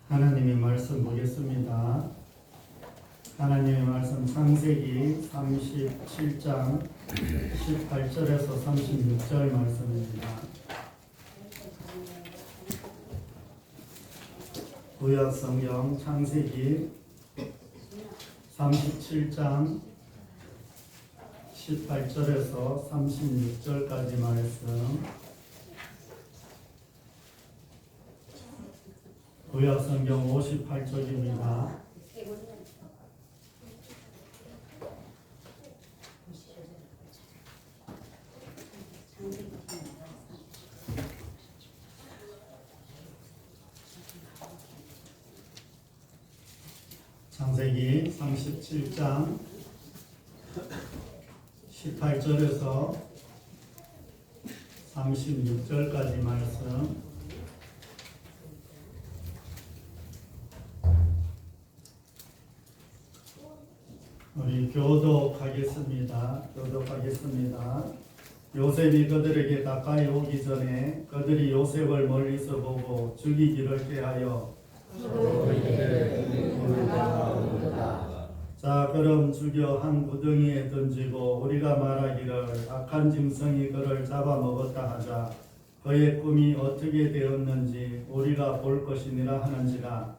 하나님의 말씀 보겠습니다. 하나님의 말씀 창세기 37장 18절에서 36절 말씀입니다. 구약 성경 창세기 37장 18절에서 36절까지 말씀. 구약 성경 58쪽입니다. 창세기 37장 18절에서 36절까지 말씀. 우리 교독하겠습니다. 요셉이 그들에게 가까이 오기 전에 그들이 요셉을 멀리서 보고 죽이기를 꾀하여 자 그럼 죽여 한 구덩이에 던지고 우리가 말하기를 악한 짐승이 그를 잡아먹었다 하자. 그의 꿈이 어떻게 되었는지 우리가 볼 것이니라 하는지라.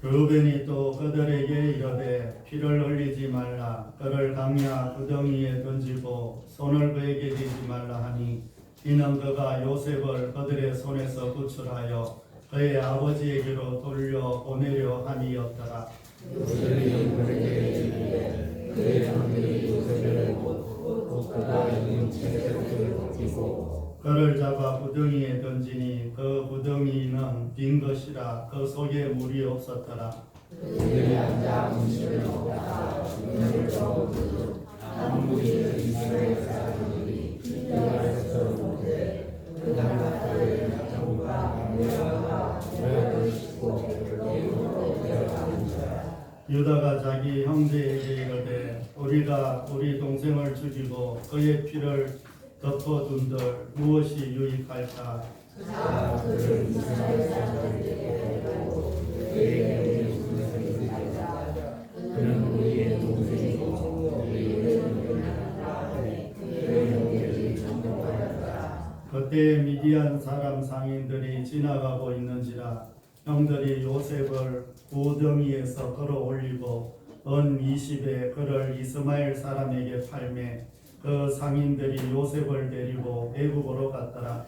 르우벤이 또 그들에게 이르되 피를 흘리지 말라. 그를 강야 구덩이에 던지고 손을 그에게 대지 말라 하니 이는 그가 요셉을 그들의 손에서 구출하여 그의 아버지에게로 돌려 보내려 함이었더라. 요셉이 그에게 이르되 그의 형들이 요셉을 보고 그가 입은 채색옷을 벗기고 그를 잡아 구덩이에 던지니 그 구덩이는 빈 것이라 그 속에 물이 없었더라. 그들이 앉아 음식을 먹다가 물을 저으니 아무리 이스라엘 사람들이 이스라엘에서 오되 그 나라의 약점과 강력과 죄를 씻고 별로 되어가는지라. 유다가 자기 형제에게 이르되 우리가 우리 동생을 죽이고 그의 피를 덮어둔들 무엇이 유익할까? 그를 이스라엘 사람들에게 데리고 그에게 우리 동생을 하자. 그는 우리의 동생이고 우리를 위하여 그의 형제를 전도하였다. 그때 미디안 사람 상인들이 지나가고 있는지라. 형들이 요셉을 구덩이에서 끌어올리고 은 20에 그를 이스마엘 사람에게 팔매 그 상인들이 요셉을 데리고 애굽으로 갔더라.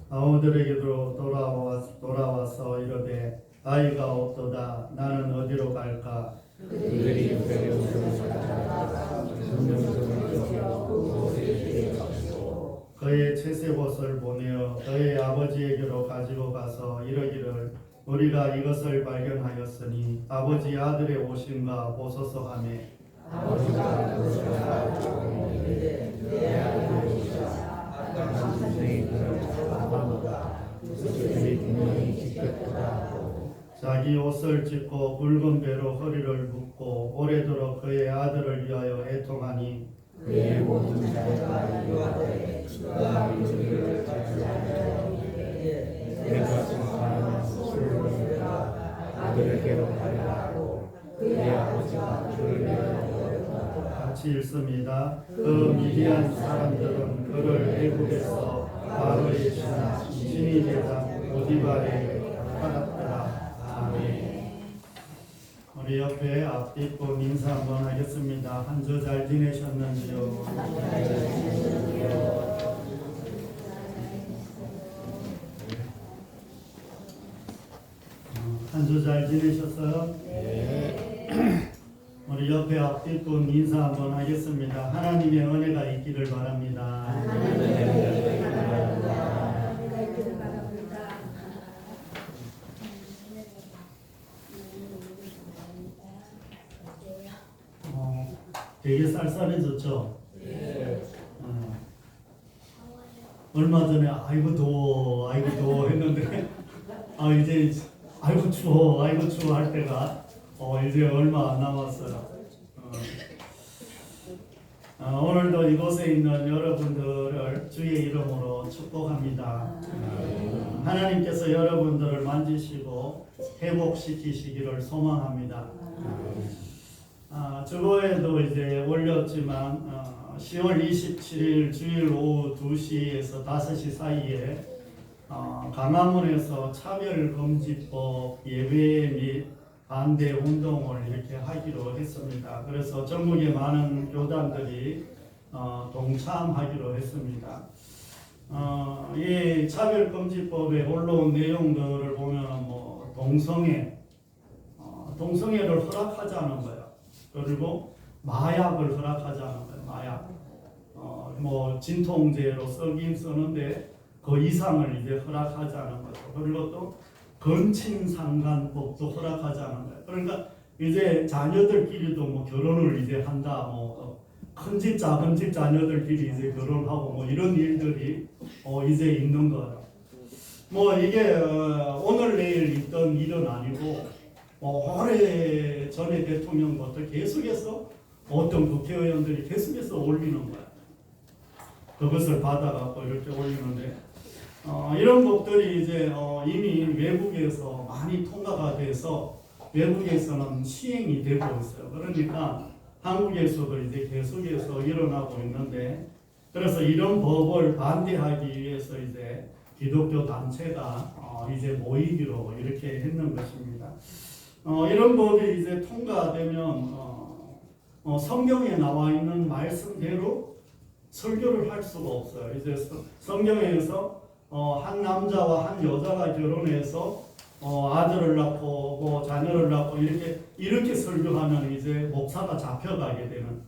아우들에게로 돌아와서 이르되 아이가 없도다. 나는 어디로 갈까? 그들이 요셉의 옷을 찾아다가 그의 채색옷을 보내어 그의 아버지에게로 가지고 가서 이르기를 우리가 이것을 발견하였으니 아버지 아들의 옷인가 보소서 하매 아버지가 그것을 알고 이르되 내 아들의 옷이라 악한 짐승이 그를 잡아먹었다. 그들이 분명히 지켰더라. 자기 옷을 찢고 굵은 배로 허리를 묶고 오래도록 그의 아들을 위하여 애통하니 그의 모든 자가 이르되 그가 우리를 찾지 않으리니 내가 생각하는 스스로를 아들에게로 가리라고 그의 아버지가 그를 내어놓았다. 같이 읽습니다. 그 미디안 사람들은 그를 애굽에서 바로의 신이 되자 보디발에게 팔았더라. 아멘. 우리 옆에 앞뒤고 인사 한번 하겠습니다. 한 주 잘 지내셨는지요? 한 주 잘 지내셨어요? 네. 우리 옆에 앞뒤고 인사 한번 하겠습니다. 하나님의 은혜가 있기를 바랍니다. 되게 쌀쌀해졌죠? 네. 얼마 전에 아이고 더워 했는데 이제 아이고 추워 할 때가 이제 얼마 안 남았어요. 오늘도 이곳에 있는 여러분들을 주의 이름으로 축복합니다. 하나님께서 여러분들을 만지시고 회복시키시기를 소망합니다. 주보에도 이제 올렸지만 10월 27일 주일 오후 2시에서 5시 사이에 강화문에서 차별금지법 예배 및 반대 운동을 이렇게 하기로 했습니다. 그래서 전국의 많은 교단들이 동참하기로 했습니다. 이 차별금지법에 올라온 내용들을 보면 뭐 동성애를 허락하자는 거예요. 그리고 마약을 허락하자는 거예요. 마약. 뭐 진통제로 쓰긴 쓰는데 그 이상을 이제 허락하자는 거죠. 그리고 또 건친상간법도 허락하자는 거예요. 그러니까 이제 자녀들끼리도 뭐 결혼을 이제 한다. 뭐 큰 집 작은 집 자녀들끼리 이제 결혼하고 뭐 이런 일들이 이제 있는 거예요. 뭐 이게 오늘 내일 있던 일은 아니고 오래 전에 대통령부터 계속해서 어떤 국회의원들이 계속해서 올리는 거예요. 그것을 받아갖고 이렇게 올리는데 이런 것들이 이제 이미 외국에서 많이 통과가 돼서 외국에서는 시행이 되고 있어요. 그러니까 한국에서도 이제 계속해서 일어나고 있는데 그래서 이런 법을 반대하기 위해서 이제 기독교 단체가 이제 모이기로 이렇게 했는 것입니다. 이런 법이 이제 통과되면 성경에 나와 있는 말씀대로 설교를 할 수가 없어요. 이제 성경에서 한 남자와 한 여자가 결혼해서 아들을 낳고 뭐 자녀를 낳고 이렇게 설교하면 이제 목사가 잡혀가게 되는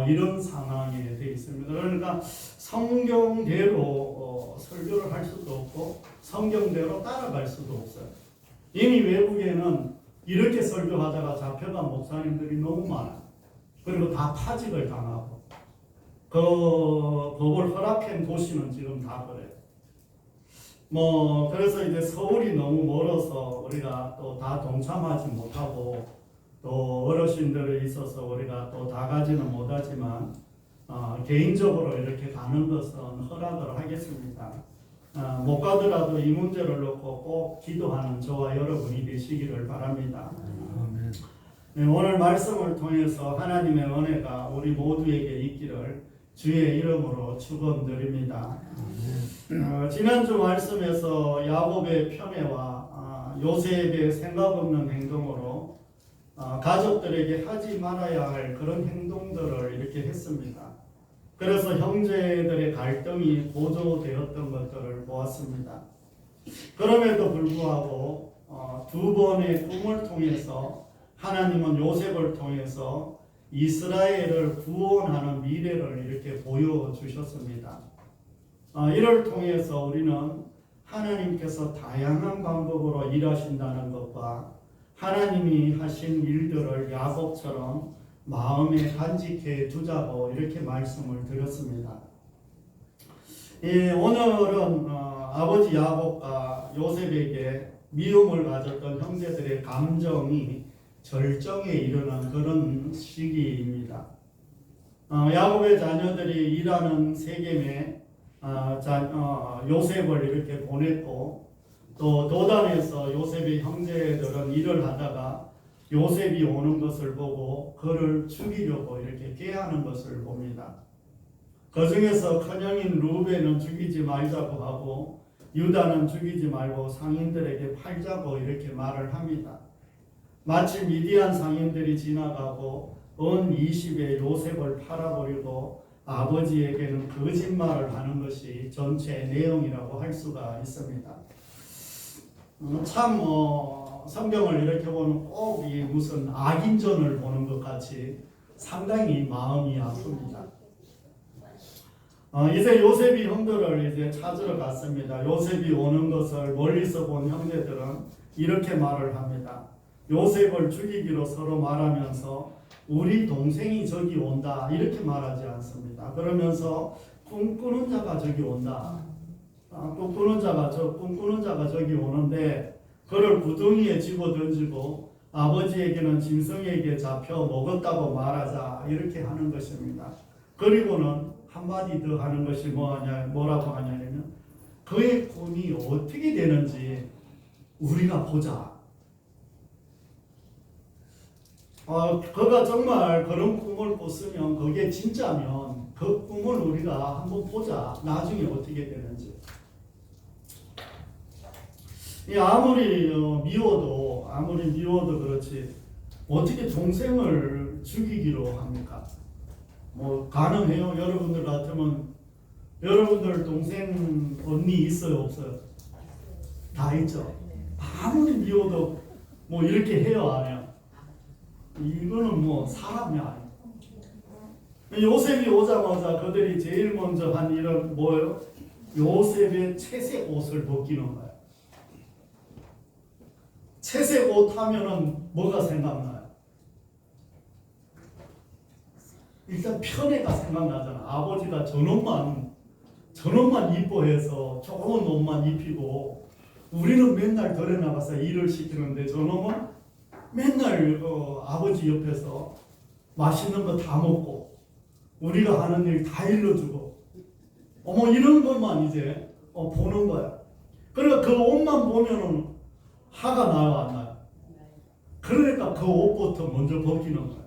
이런 상황이 되어 있습니다. 그러니까 성경대로 설교를 할 수도 없고 성경대로 따라갈 수도 없어요. 이미 외국에는 이렇게 설교하다가 잡혀간 목사님들이 너무 많아요. 그리고 다 파직을 당하고 그 법을 허락한 도시는 지금 다 그래요. 뭐 그래서 이제 서울이 너무 멀어서 우리가 또 다 동참하지 못하고 또 어르신들이 있어서 우리가 또 다 가지는 못하지만 개인적으로 이렇게 가는 것은 허락을 하겠습니다. 못 가더라도 이 문제를 놓고 꼭 기도하는 저와 여러분이 되시기를 바랍니다. 네, 오늘 말씀을 통해서 하나님의 은혜가 우리 모두에게 있기를 주의 이름으로 축원드립니다. 지난주 말씀에서 야곱의 편애와 요셉의 생각 없는 행동으로 가족들에게 하지 말아야 할 그런 행동들을 이렇게 했습니다. 그래서 형제들의 갈등이 고조되었던 것들을 보았습니다. 그럼에도 불구하고 두 번의 꿈을 통해서 하나님은 요셉을 통해서 이스라엘을 구원하는 미래를 이렇게 보여주셨습니다. 이를 통해서 우리는 하나님께서 다양한 방법으로 일하신다는 것과 하나님이 하신 일들을 야곱처럼 마음에 간직해 두자고 이렇게 말씀을 드렸습니다. 오늘은 아버지 야곱과 요셉에게 미움을 가졌던 형제들의 감정이 절정에 이르는 그런 시기입니다. 야곱의 자녀들이 일하는 세겜에 요셉을 이렇게 보냈고 또 도단에서 요셉의 형제들은 일을 하다가 요셉이 오는 것을 보고 그를 죽이려고 이렇게 꾀하는 것을 봅니다. 그 중에서 큰형인 루벤은 죽이지 말자고 하고 유다는 죽이지 말고 상인들에게 팔자고 이렇게 말을 합니다. 마침 미디안 상인들이 지나가고 은 20에 요셉을 팔아버리고 아버지에게는 거짓말을 하는 것이 전체 내용이라고 할 수가 있습니다. 참 성경을 이렇게 보면 꼭 무슨 악인전을 보는 것 같이 상당히 마음이 아픕니다. 이제 요셉이 형들을 이제 찾으러 갔습니다. 요셉이 오는 것을 멀리서 본 형제들은 이렇게 말을 합니다. 요셉을 죽이기로 서로 말하면서 우리 동생이 저기 온다 이렇게 말하지 않습니다. 그러면서 꿈꾸는 자가 저기 온다. 꿈꾸는 자가 저기 오는데 그를 구덩이에 집어 던지고 아버지에게는 짐승에게 잡혀 먹었다고 말하자 이렇게 하는 것입니다. 그리고는 한마디 더 하는 것이 뭐라고 하냐면 그의 꿈이 어떻게 되는지 우리가 보자. 그가 정말 그런 꿈을 꿨으면 그게 진짜면 그 꿈을 우리가 한번 보자. 나중에 어떻게 되는지. 아무리 미워도 그렇지 어떻게 동생을 죽이기로 합니까? 뭐 가능해요? 여러분들 같으면 여러분들 동생 언니 있어요 없어요? 다 있죠. 아무리 미워도 뭐 이렇게 해요 안 해요? 이거는 뭐 사람이 아니에요. 요셉이 오자마자 그들이 제일 먼저 한 일은 뭐예요? 요셉의 채색 옷을 벗기는 거예요. 채색 옷 하면은 뭐가 생각나요? 일단 편애가 생각나잖아. 아버지가 저놈만 이뻐해서 좋은 옷만 입히고 우리는 맨날 덜에 나가서 일을 시키는데 저놈은 맨날 아버지 옆에서 맛있는 거 다 먹고 우리가 하는 일 다 일러주고 이런 것만 이제 보는 거야. 그러니까 그 옷만 보면은 화가 나요 안 나요? 그러니까 그 옷부터 먼저 벗기는 거야.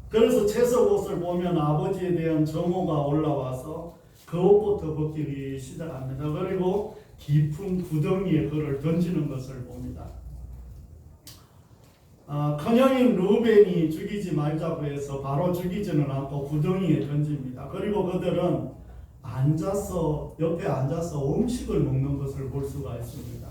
그래서 채색 옷을 보면 아버지에 대한 정오가 올라와서 그 옷부터 벗기기 시작합니다. 그리고 깊은 구덩이에 그를 던지는 것을 봅니다. 큰형인 루벤이 죽이지 말자고 해서 바로 죽이지는 않고 구덩이에 던집니다. 그리고 그들은 옆에 앉아서 음식을 먹는 것을 볼 수가 있습니다.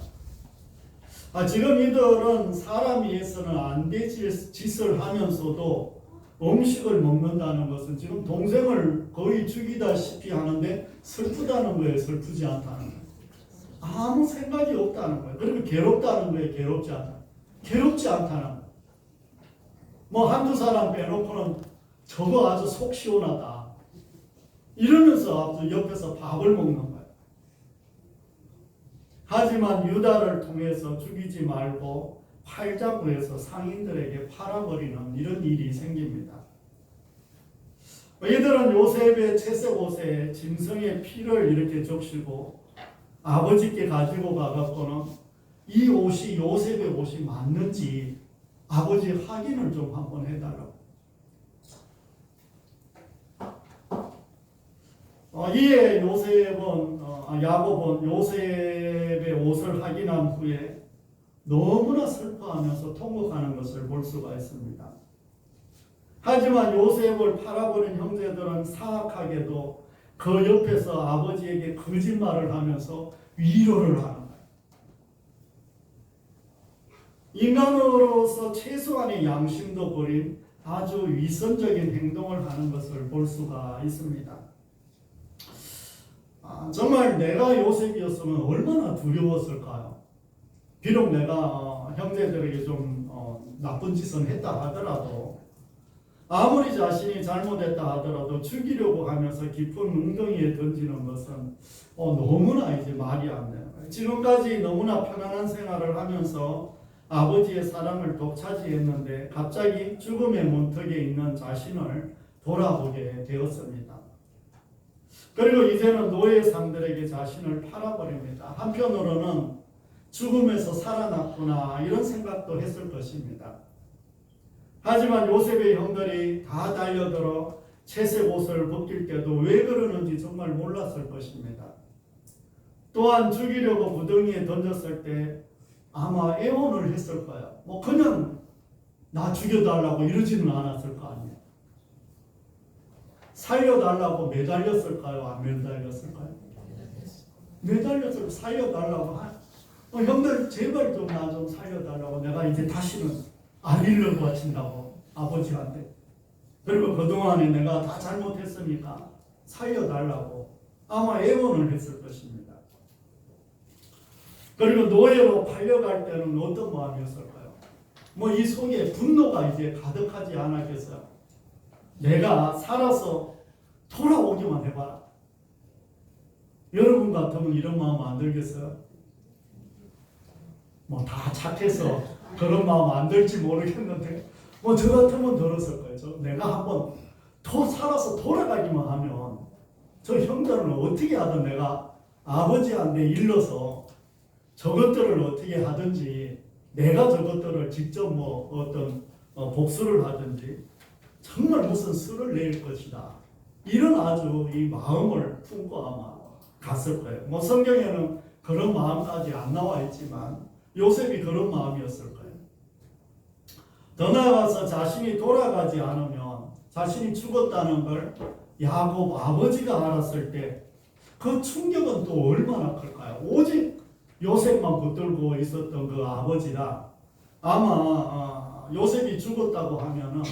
지금 이들은 사람 위해서는 안 될 짓을 하면서도 음식을 먹는다는 것은 지금 동생을 거의 죽이다시피 하는데 슬프다는 거예요, 슬프지 않다는 거예요. 아무 생각이 없다는 거예요. 그리고 괴롭다는 거예요, 괴롭지 않다는 거예요. 뭐 한두 사람 빼놓고는 저거 아주 속 시원하다 이러면서 아주 옆에서 밥을 먹는 거예요. 하지만 유다를 통해서 죽이지 말고 팔자고 해서 상인들에게 팔아버리는 이런 일이 생깁니다. 이들은 요셉의 채색 옷에 짐승의 피를 이렇게 적시고 아버지께 가지고 가갖고는 이 옷이 요셉의 옷이 맞는지 아버지 확인을 좀 한번 해달라고. 이에 야곱은 요셉의 옷을 확인한 후에 너무나 슬퍼하면서 통곡하는 것을 볼 수가 있습니다. 하지만 요셉을 팔아버린 형제들은 사악하게도 그 옆에서 아버지에게 거짓말을 하면서 위로를 하는 거예요. 인간으로서 최소한의 양심도 버린 아주 위선적인 행동을 하는 것을 볼 수가 있습니다. 정말 내가 요셉이었으면 얼마나 두려웠을까요? 비록 내가 형제들에게 좀 나쁜 짓은 했다 하더라도 아무리 자신이 잘못했다 하더라도 죽이려고 하면서 깊은 웅덩이에 던지는 것은 너무나 이제 말이 안 돼요. 지금까지 너무나 편안한 생활을 하면서 아버지의 사랑을 독차지했는데 갑자기 죽음의 문턱에 있는 자신을 돌아보게 되었습니다. 그리고 이제는 노예 상들에게 자신을 팔아버립니다. 한편으로는 죽음에서 살아났구나 이런 생각도 했을 것입니다. 하지만 요셉의 형들이 다 달려들어 채색 옷을 벗길 때도 왜 그러는지 정말 몰랐을 것입니다. 또한 죽이려고 무덩이에 던졌을 때 아마 애원을 했을 거예요. 그냥 나 죽여달라고 이러지는 않았을 거 아니에요. 살려달라고 매달렸을까요? 안 매달렸을까요? 매달렸을 살려달라고 형들 제발 좀 나 좀 살려달라고 내가 이제 다시는 안 잃을 것 같은다고 아버지한테. 그리고 그동안에 내가 다 잘못했으니까 살려달라고 아마 애원을 했을 것입니다. 그리고 노예로 팔려갈 때는 어떤 마음이었을까요? 이 속에 분노가 이제 가득하지 않았겠어요? 내가 살아서 돌아오기만 해봐라. 여러분 같으면 이런 마음 안 들겠어요? 뭐 다 착해서 그런 마음 안 들지 모르겠는데 뭐 저 같으면 들었을 거예요. 내가 한번 살아서 돌아가기만 하면 저 형들은 어떻게 하든 내가 아버지한테 일러서 저것들을 어떻게 하든지 내가 저것들을 직접 뭐 어떤 복수를 하든지 정말 무슨 수를 낼 것이다. 이런 아주 이 마음을 품고 아마 갔을 거예요. 뭐 성경에는 그런 마음까지 안 나와 있지만 요셉이 그런 마음이었을 거예요. 더 나아가서 자신이 돌아가지 않으면 자신이 죽었다는 걸 야곱 아버지가 알았을 때 그 충격은 또 얼마나 클까요? 오직 요셉만 붙들고 있었던 그 아버지라 아마 요셉이 죽었다고 하면은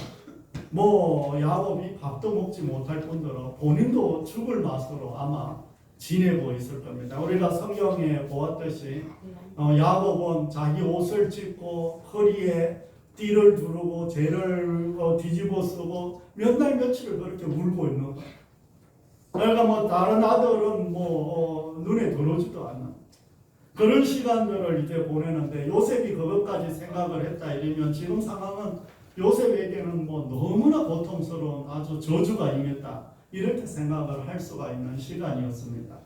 뭐 야곱이 밥도 먹지 못할 뿐더러 본인도 죽을 맛으로 아마 지내고 있을 겁니다. 우리가 성경에 보았듯이 야곱은 자기 옷을 찢고 허리에 띠를 두르고 죄를 뒤집어 쓰고 몇 날 며칠을 그렇게 울고 있는 거예요. 그러니까 뭐 다른 아들은 뭐 눈에 들어오지도 않는 그런 시간들을 이제 보내는데 요셉이 그것까지 생각을 했다 이러면 지금 상황은 요셉에게는 뭐 너무나 고통스러운 아주 저주가 임했다 이렇게 생각을 할 수가 있는 시간이었습니다.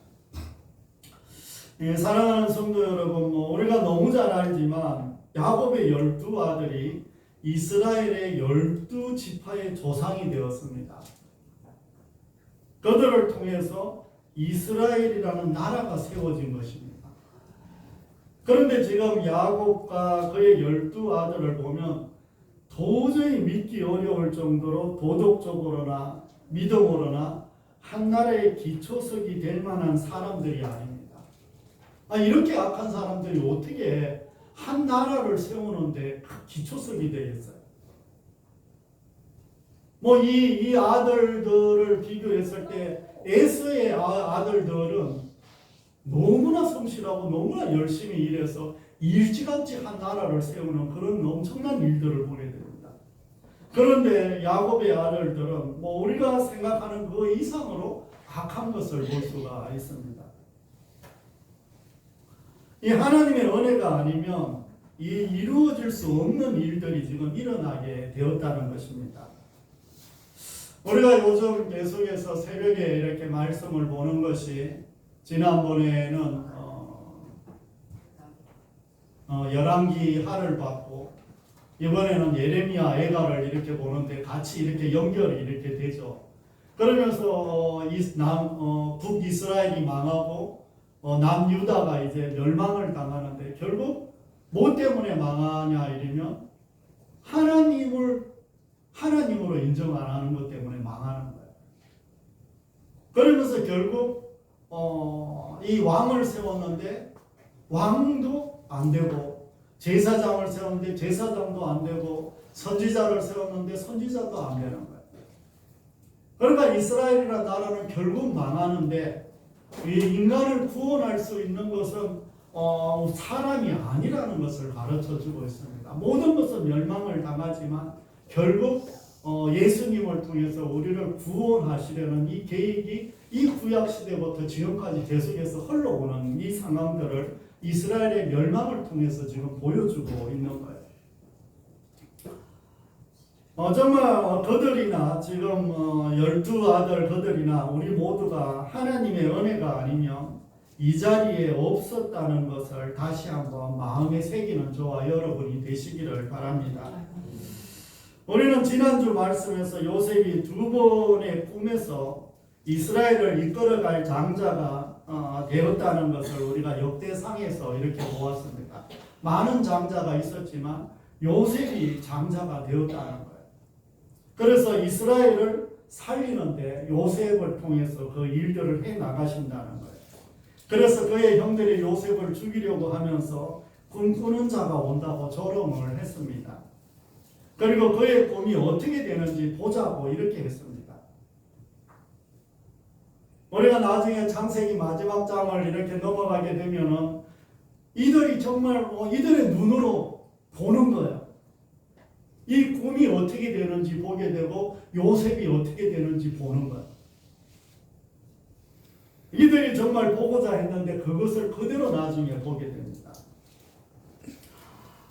사랑하는 성도 여러분, 뭐 우리가 너무 잘 알지만 야곱의 12아들이 이스라엘의 12지파의 조상이 되었습니다. 그들을 통해서 이스라엘이라는 나라가 세워진 것입니다. 그런데 지금 야곱과 그의 12아들을 보면 도저히 믿기 어려울 정도로 도덕적으로나 믿음으로나 한 나라의 기초석이 될 만한 사람들이 아닙니다. 이렇게 악한 사람들이 어떻게 한 나라를 세우는데 기초석이 되겠어요? 뭐 이 아들들을 비교했을 때 에서의 아들들은 너무나 성실하고 너무나 열심히 일해서 일찌감치 한 나라를 세우는 그런 엄청난 일들을 보게 됩니다. 그런데 야곱의 아들들은 뭐 우리가 생각하는 그 이상으로 악한 것을 볼 수가 있습니다. 이 하나님의 은혜가 아니면 이 이루어질 수 없는 일들이 지금 일어나게 되었다는 것입니다. 우리가 요즘 계속해서 새벽에 이렇게 말씀을 보는 것이 지난번에는 열왕기 하를 봤고 이번에는 예레미야 애가를 이렇게 보는데 같이 이렇게 연결이 이렇게 되죠. 그러면서 북이스라엘이 망하고 남유다가 이제 멸망을 당하는데 결국 뭐 때문에 망하냐 이러면 하나님으로 인정 안 하는 것 때문에 망하는 거예요. 그러면서 결국 이 왕을 세웠는데 왕도 안 되고 제사장을 세웠는데 제사장도 안 되고 선지자를 세웠는데 선지자도 안 되는 거예요. 그러니까 이스라엘이라는 나라는 결국 망하는데 이 인간을 구원할 수 있는 것은 사람이 아니라는 것을 가르쳐주고 있습니다. 모든 것은 멸망을 당하지만 결국 예수님을 통해서 우리를 구원하시려는 이 계획이 이 구약시대부터 지금까지 계속해서 흘러오는 이 상황들을 이스라엘의 멸망을 통해서 지금 보여주고 있는 거예요. 정말 그들이나 지금 12아들 그들이나 우리 모두가 하나님의 은혜가 아니면 이 자리에 없었다는 것을 다시 한번 마음에 새기는 저와 여러분이 되시기를 바랍니다. 우리는 지난주 말씀에서 요셉이 2번의 꿈에서 이스라엘을 이끌어갈 장자가 되었다는 것을 우리가 역대상에서 이렇게 보았습니다. 많은 장자가 있었지만 요셉이 장자가 되었다는 거예요. 그래서 이스라엘을 살리는데 요셉을 통해서 그 일들을 해 나가신다는 거예요. 그래서 그의 형들이 요셉을 죽이려고 하면서 꿈꾸는 자가 온다고 조롱을 했습니다. 그리고 그의 꿈이 어떻게 되는지 보자고 이렇게 했습니다. 우리가 나중에 창세기 마지막 장을 이렇게 넘어가게 되면은 이들이 정말 이들의 눈으로 보는 거예요. 이 꿈이 어떻게 되는지 보게 되고 요셉이 어떻게 되는지 보는 거예요. 이들이 정말 보고자 했는데 그것을 그대로 나중에 보게 됩니다.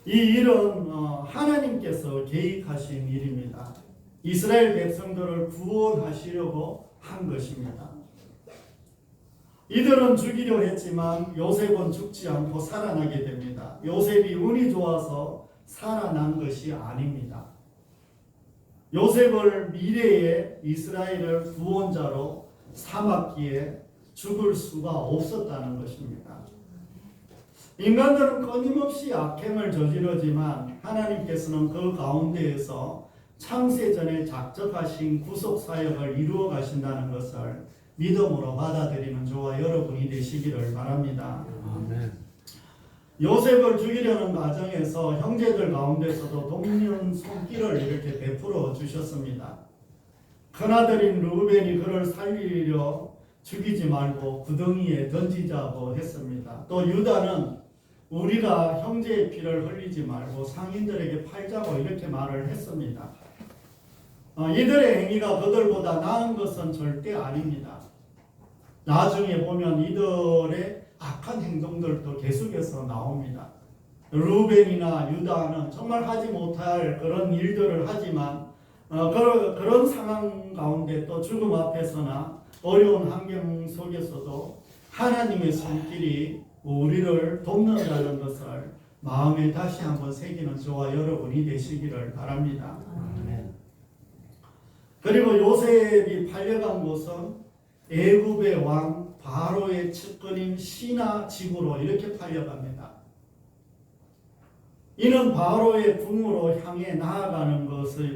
이 일은 하나님께서 계획하신 일입니다. 이스라엘 백성들을 구원하시려고 한 것입니다. 이들은 죽이려 했지만 요셉은 죽지 않고 살아나게 됩니다. 요셉이 운이 좋아서 살아난 것이 아닙니다. 요셉을 미래의 이스라엘을 구원자로 삼았기에 죽을 수가 없었다는 것입니다. 인간들은 끊임없이 악행을 저지르지만 하나님께서는 그 가운데에서 창세전에 작정하신 구속사역을 이루어 가신다는 것을 믿음으로 받아들이는 저와 여러분이 되시기를 바랍니다. 아멘. 요셉을 죽이려는 과정에서 형제들 가운데서도 돕는 손길을 이렇게 베풀어 주셨습니다. 큰아들인 르우벤이 그를 살리려 죽이지 말고 구덩이에 던지자고 했습니다. 또 유다는 우리가 형제의 피를 흘리지 말고 상인들에게 팔자고 이렇게 말을 했습니다. 이들의 행위가 그들보다 나은 것은 절대 아닙니다. 나중에 보면 이들의 악한 행동들도 계속해서 나옵니다. 루벤이나 유다는 정말 하지 못할 그런 일들을 하지만 그런 상황 가운데 또 죽음 앞에서나 어려운 환경 속에서도 하나님의 손길이 우리를 돕는다는 것을 마음에 다시 한번 새기는 저와 여러분이 되시기를 바랍니다. 그리고 요셉이 팔려간 곳은 애굽의 왕 바로의 측근인 시나 집으로 이렇게 팔려갑니다. 이는 바로의 궁으로 향해 나아가는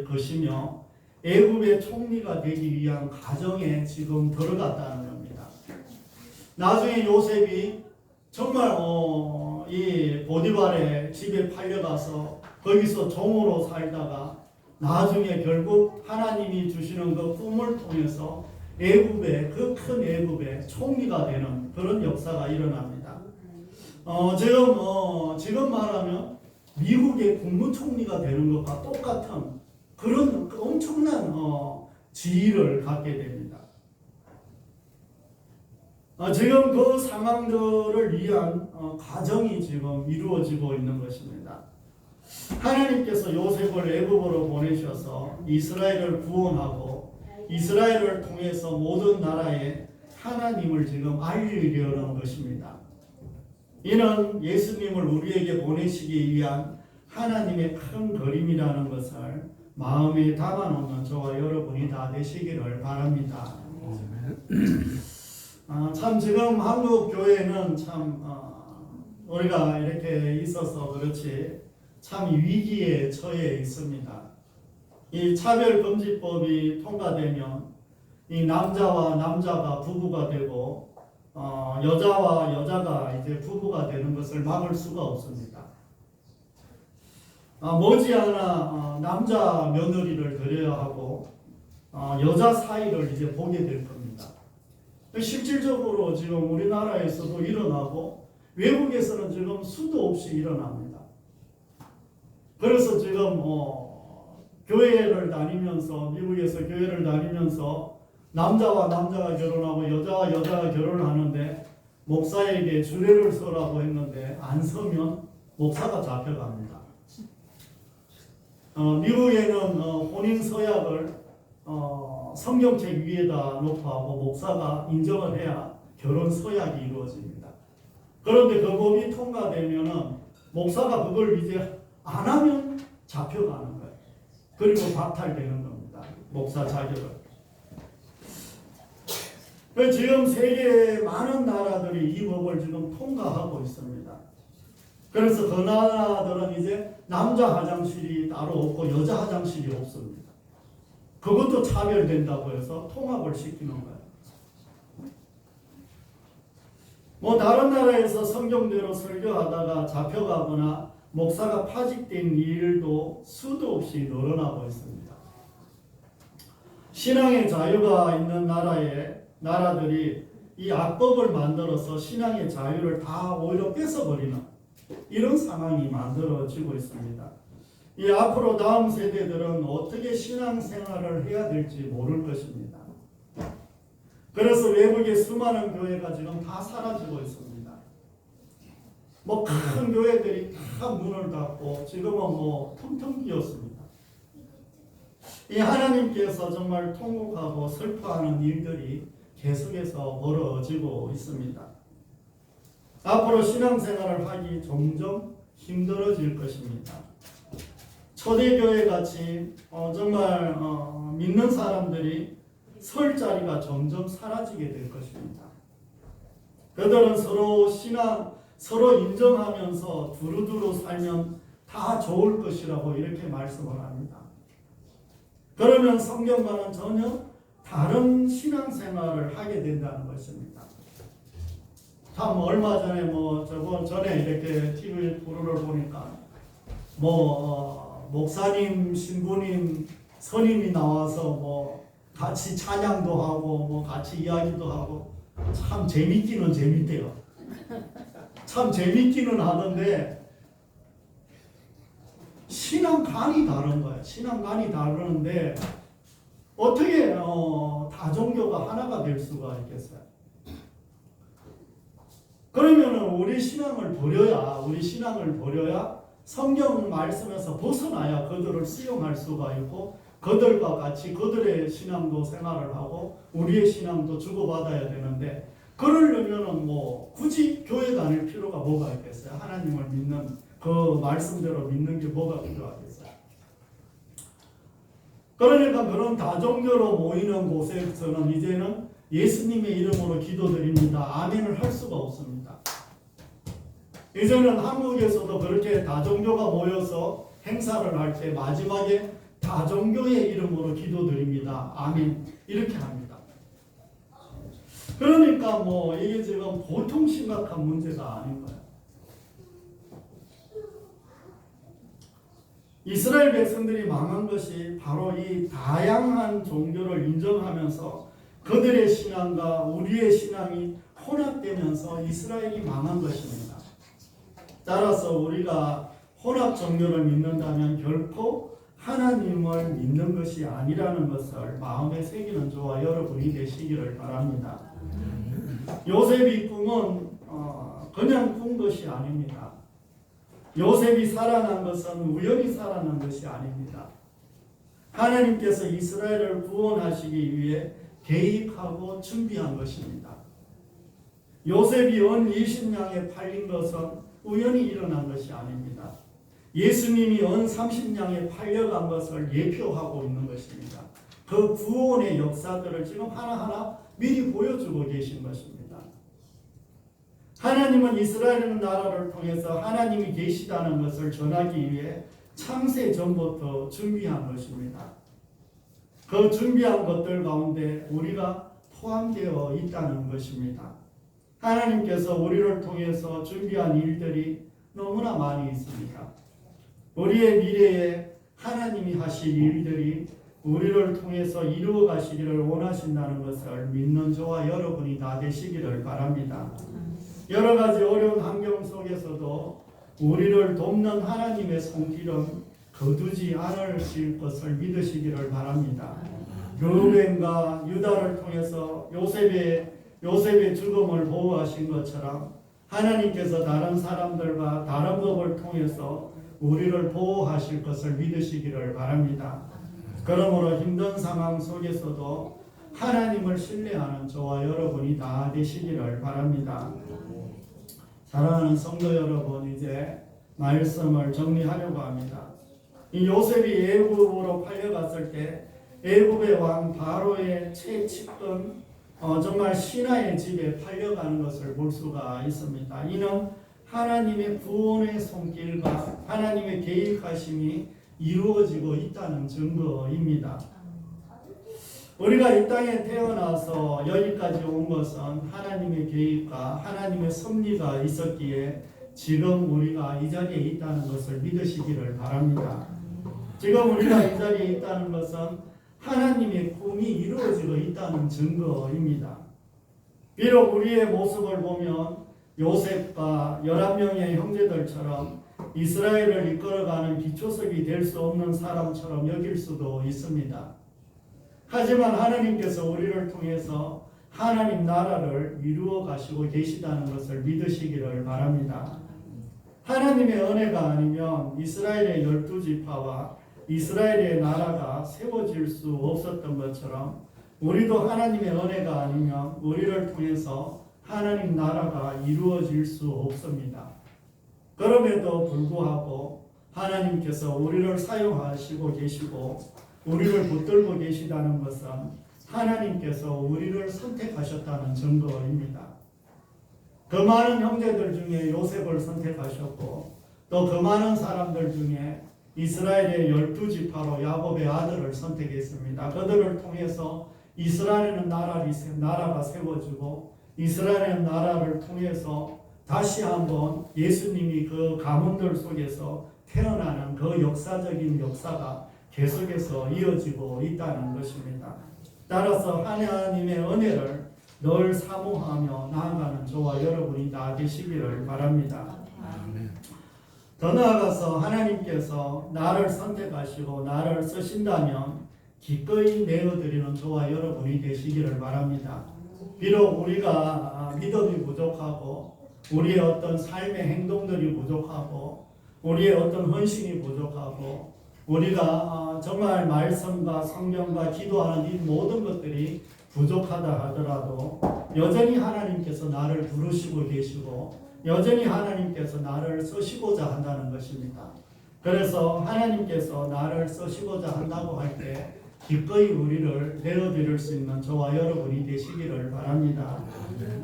것이며 애굽의 총리가 되기 위한 가정에 지금 들어갔다는 겁니다. 나중에 요셉이 정말 이 보디발의 집에 팔려가서 거기서 종으로 살다가 나중에 결국 하나님이 주시는 그 꿈을 통해서 애굽의 그 큰 애굽의 총리가 되는 그런 역사가 일어납니다. 지금 말하면 미국의 국무총리가 되는 것과 똑같은 그런 엄청난 지위를 갖게 됩니다. 지금 그 상황들을 위한 과정이 지금 이루어지고 있는 것입니다. 하나님께서 요셉을 애굽으로 보내셔서 이스라엘을 구원하고 이스라엘을 통해서 모든 나라에 하나님을 지금 알리려는 것입니다. 이는 예수님을 우리에게 보내시기 위한 하나님의 큰 그림이라는 것을 마음에 담아놓는 저와 여러분이 다 되시기를 바랍니다. 참 지금 한국 교회는 참 우리가 이렇게 있어서 그렇지 참 위기에 처해 있습니다. 이 차별금지법이 통과되면 이 남자와 남자가 부부가 되고 여자와 여자가 이제 부부가 되는 것을 막을 수가 없습니다. 머지않아 남자 며느리를 드려야 하고 여자 사이를 이제 보게 될 겁니다. 실질적으로 지금 우리나라에서도 일어나고 외국에서는 지금 수도 없이 일어납니다. 그래서 지금 교회를 다니면서 미국에서 교회를 다니면서 남자와 남자가 결혼하고 여자와 여자가 결혼을 하는데 목사에게 주례를 서라고 했는데 안 서면 목사가 잡혀갑니다. 미국에는 혼인 서약을 성경책 위에다 놓고 하고 목사가 인정을 해야 결혼 서약이 이루어집니다. 그런데 그 법이 통과되면은 목사가 그걸 이제 안 하면 잡혀가는 거예요. 그리고 박탈되는 겁니다. 목사 자격을. 지금 세계 많은 나라들이 이 법을 지금 통과하고 있습니다. 그래서 그 나라들은 이제 남자 화장실이 따로 없고 여자 화장실이 없습니다. 그것도 차별된다고 해서 통합을 시키는 거예요. 다른 나라에서 성경대로 설교하다가 잡혀가거나 목사가 파직된 일도 수도 없이 늘어나고 있습니다. 신앙의 자유가 있는 나라들이 이 악법을 만들어서 신앙의 자유를 다 오히려 뺏어버리는 이런 상황이 만들어지고 있습니다. 이 앞으로 다음 세대들은 어떻게 신앙생활을 해야 될지 모를 것입니다. 그래서 외국의 수많은 교회가 지금 다 사라지고 있습니다. 큰 교회들이 다 다 문을 닫고 지금은 뭐 텅텅 비었습니다. 이 하나님께서 정말 통곡하고 슬퍼하는 일들이 계속해서 벌어지고 있습니다. 앞으로 신앙생활을 하기 점점 힘들어질 것입니다. 초대교회 같이 정말 믿는 사람들이 설 자리가 점점 사라지게 될 것입니다. 그들은 서로 인정하면서 두루두루 살면 다 좋을 것이라고 이렇게 말씀을 합니다. 그러면 성경과는 전혀 다른 신앙생활을 하게 된다는 것입니다. 참 얼마 전에 저번 전에 이렇게 TV 프로를 보니까 목사님, 신부님, 선임이 나와서 같이 찬양도 하고 같이 이야기도 하고 참 재밌기는 재밌대요. 참 재밌기는 하는데 신앙관이 다른 거예요. 신앙관이 다르는데 어떻게 다종교가 하나가 될 수가 있겠어요? 그러면은 우리 신앙을 버려야 성경 말씀에서 벗어나야 그들을 수용할 수가 있고 그들과 같이 그들의 신앙도 생활을 하고 우리의 신앙도 주고받아야 되는데 그러려면은 굳이 교회 다닐 필요가 뭐가 있겠어요? 하나님을 믿는 그 말씀대로 믿는 게 뭐가 필요하겠어요? 그러니까 그런 다종교로 모이는 곳에서는 이제는 예수님의 이름으로 기도드립니다. 아멘을 할 수가 없습니다. 이제는 한국에서도 그렇게 다종교가 모여서 행사를 할 때 마지막에 다종교의 이름으로 기도드립니다. 아멘. 이렇게 합니다. 그러니까 이게 지금 보통 심각한 문제가 아닌 거예요. 이스라엘 백성들이 망한 것이 바로 이 다양한 종교를 인정하면서 그들의 신앙과 우리의 신앙이 혼합되면서 이스라엘이 망한 것입니다. 따라서 우리가 혼합 종교를 믿는다면 결코 하나님을 믿는 것이 아니라는 것을 마음에 새기는 저와 여러분이 되시기를 바랍니다. 요셉의 꿈은 그냥 꾼 것이 아닙니다. 요셉이 살아난 것은 우연히 살아난 것이 아닙니다. 하나님께서 이스라엘을 구원하시기 위해 계획하고 준비한 것입니다. 요셉이 은 20냥에 팔린 것은 우연히 일어난 것이 아닙니다. 예수님이 은 30냥에 팔려간 것을 예표하고 있는 것입니다. 그 구원의 역사들을 지금 하나하나 미리 보여주고 계신 것입니다. 하나님은 이스라엘 나라를 통해서 하나님이 계시다는 것을 전하기 위해 창세 전부터 준비한 것입니다. 그 준비한 것들 가운데 우리가 포함되어 있다는 것입니다. 하나님께서 우리를 통해서 준비한 일들이 너무나 많이 있습니다. 우리의 미래에 하나님이 하실 일들이 우리를 통해서 이루어 가시기를 원하신다는 것을 믿는 저와 여러분이 다 되시기를 바랍니다. 여러 가지 어려운 환경 속에서도 우리를 돕는 하나님의 손길은 거두지 않으실 것을 믿으시기를 바랍니다. 르우벤과 유다를 통해서 요셉의 죽음을 보호하신 것처럼 하나님께서 다른 사람들과 다른 법을 통해서 우리를 보호하실 것을 믿으시기를 바랍니다. 그러므로 힘든 상황 속에서도 하나님을 신뢰하는 저와 여러분이 다 되시기를 바랍니다. 사랑하는 성도 여러분, 이제 말씀을 정리하려고 합니다. 이 요셉이 애굽으로 팔려갔을 때 애굽의 왕 바로의 최측근 정말 신하의 집에 팔려가는 것을 볼 수가 있습니다. 이는 하나님의 구원의 손길과 하나님의 계획하심이 이루어지고 있다는 증거입니다. 우리가 이 땅에 태어나서 여기까지 온 것은 하나님의 계획과 하나님의 섭리가 있었기에 지금 우리가 이 자리에 있다는 것을 믿으시기를 바랍니다. 지금 우리가 이 자리에 있다는 것은 하나님의 꿈이 이루어지고 있다는 증거입니다. 비록 우리의 모습을 보면 요셉과 11명의 형제들처럼 이스라엘을 이끌어가는 기초석이 될 수 없는 사람처럼 여길 수도 있습니다. 하지만 하나님께서 우리를 통해서 하나님 나라를 이루어 가시고 계시다는 것을 믿으시기를 바랍니다. 하나님의 은혜가 아니면 이스라엘의 12지파와 이스라엘의 나라가 세워질 수 없었던 것처럼 우리도 하나님의 은혜가 아니면 우리를 통해서 하나님 나라가 이루어질 수 없습니다. 그럼에도 불구하고 하나님께서 우리를 사용하시고 계시고 우리를 붙들고 계시다는 것은 하나님께서 우리를 선택하셨다는 증거입니다. 그 많은 형제들 중에 요셉을 선택하셨고 또 그 많은 사람들 중에 이스라엘의 12지파로 야곱의 아들을 선택했습니다. 그들을 통해서 이스라엘의 나라가 세워지고 이스라엘의 나라를 통해서 다시 한번 예수님이 그 가문들 속에서 태어나는 그 역사적인 역사가 계속해서 이어지고 있다는 것입니다. 따라서 하나님의 은혜를 늘 사모하며 나아가는 저와 여러분이 다 되시기를 바랍니다. 더 나아가서 하나님께서 나를 선택하시고 나를 쓰신다면 기꺼이 내어드리는 저와 여러분이 되시기를 바랍니다. 비록 우리가 믿음이 부족하고 우리의 어떤 삶의 행동들이 부족하고 우리의 어떤 헌신이 부족하고 우리가 정말 말씀과 성경과 기도하는 이 모든 것들이 부족하다 하더라도 여전히 하나님께서 나를 부르시고 계시고 여전히 하나님께서 나를 쓰시고자 한다는 것입니다. 그래서 하나님께서 나를 쓰시고자 한다고 할 때 기꺼이 우리를 내어드릴 수 있는 저와 여러분이 되시기를 바랍니다.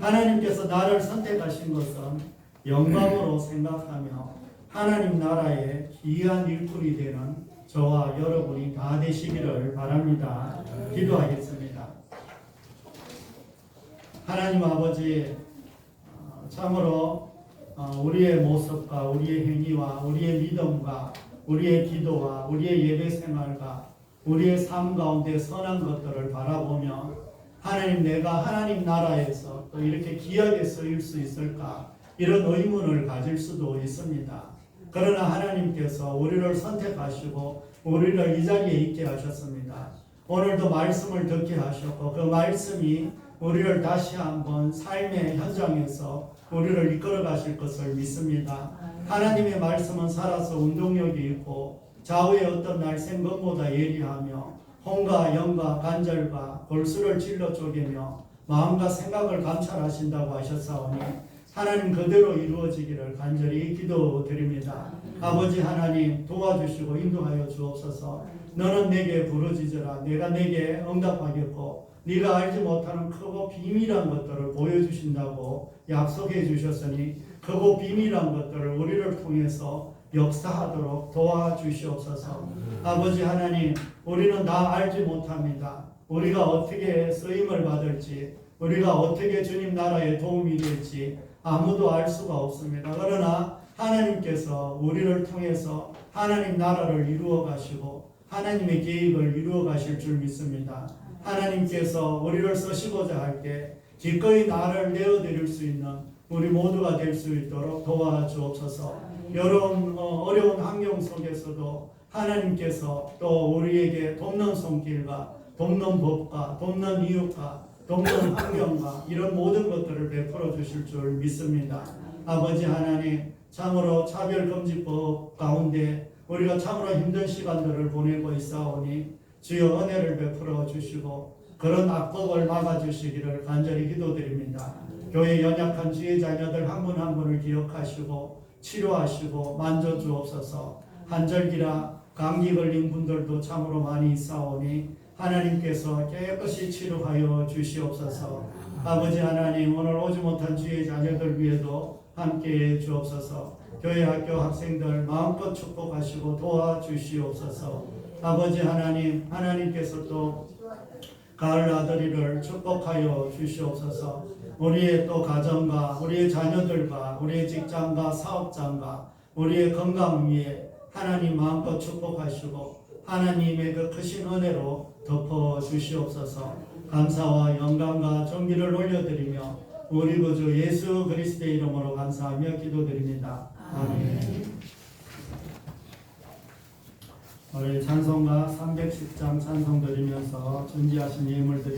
하나님께서 나를 선택하신 것은 영광으로 생각하며 하나님 나라의 귀한 일꾼이 되는 저와 여러분이 다 되시기를 바랍니다. 기도하겠습니다. 하나님 아버지, 참으로 우리의 모습과 우리의 행위와 우리의 믿음과 우리의 기도와 우리의 예배 생활과 우리의 삶 가운데 선한 것들을 바라보며 하나님, 내가 하나님 나라에서 또 이렇게 귀하게 쓰일 수 있을까 이런 의문을 가질 수도 있습니다. 그러나 하나님께서 우리를 선택하시고 우리를 이 자리에 있게 하셨습니다. 오늘도 말씀을 듣게 하셨고 그 말씀이 우리를 다시 한번 삶의 현장에서 우리를 이끌어 가실 것을 믿습니다. 하나님의 말씀은 살아서 운동력이 있고 좌우의 어떤 날쌘 것보다 예리하며 혼과 영과 간절과 골수를 찔러 쪼개며 마음과 생각을 감찰하신다고 하셨사오니 하나님 그대로 이루어지기를 간절히 기도드립니다. 아버지 하나님, 도와주시고 인도하여 주옵소서. 너는 내게 부르짖으라. 내가 내게 응답하겠고 네가 알지 못하는 크고 비밀한 것들을 보여주신다고 약속해 주셨으니 크고 비밀한 것들을 우리를 통해서 역사하도록 도와주시옵소서. 아버지 하나님, 우리는 다 알지 못합니다. 우리가 어떻게 쓰임을 받을지, 우리가 어떻게 주님 나라에 도움이 될지 아무도 알 수가 없습니다. 그러나 하나님께서 우리를 통해서 하나님 나라를 이루어 가시고 하나님의 계획을 이루어 가실 줄 믿습니다. 하나님께서 우리를 쓰시고자 할 때 기꺼이 나를 내어드릴 수 있는 우리 모두가 될 수 있도록 도와주옵소서. 여러 어려운 환경 속에서도 하나님께서 또 우리에게 돕는 손길과 돕는 법과 돕는 이웃과 돕는 환경과 이런 모든 것들을 베풀어 주실 줄 믿습니다. 아버지 하나님, 참으로 차별금지법 가운데 우리가 참으로 힘든 시간들을 보내고 있사오니 주여 은혜를 베풀어 주시고 그런 악법을 막아주시기를 간절히 기도드립니다. 교회 연약한 주의 자녀들 한 분 한 분을 기억하시고 치료하시고 만져주옵소서. 한절기라 감기 걸린 분들도 참으로 많이 있사오니 하나님께서 깨끗이 치료하여 주시옵소서. 아버지 하나님, 오늘 오지 못한 주의 자녀들 위에도 함께해 주옵소서. 교회 학교 학생들 마음껏 축복하시고 도와주시옵소서. 아버지 하나님, 하나님께서 또 가을 나들이를 축복하여 주시옵소서. 우리의 또 가정과 우리의 자녀들과 우리의 직장과 사업장과 우리의 건강 위에 하나님 마음껏 축복하시고 하나님의 그 크신 은혜로 덮어 주시옵소서. 감사와 영광과 존귀를 올려드리며 우리 구주 예수 그리스도의 이름으로 감사하며 기도드립니다. 아멘. 우리 찬송가 310장 찬송 드리면서 존귀하신 예물 드리